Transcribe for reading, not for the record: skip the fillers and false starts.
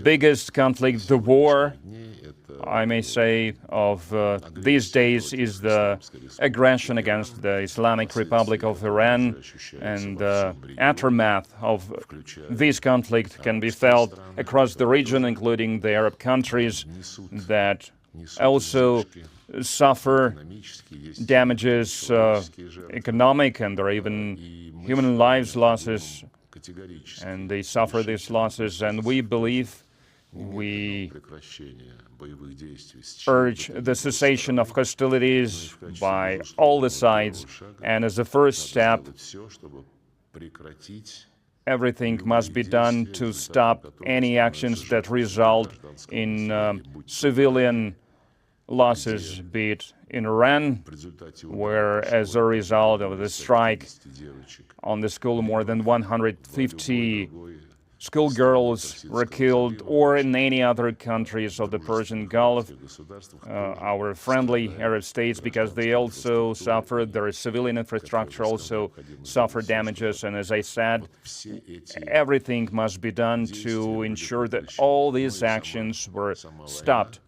biggest conflict, the war, I may say, of these days is the aggression against the Islamic Republic of Iran, and the aftermath of this conflict can be felt across the region, including the Arab countries that also suffer damages, economic, and there are even human lives losses, and they suffer these losses. And we urge the cessation of hostilities by all the sides, and as a first step, everything must be done to stop any actions that result in civilian losses, be it in Iran, where as a result of the strike on the school, more than 150 schoolgirls were killed, or in any other countries of the Persian Gulf, our friendly Arab states, because they also suffered, their civilian infrastructure also suffered damages. And as I said, everything must be done to ensure that all these actions were stopped.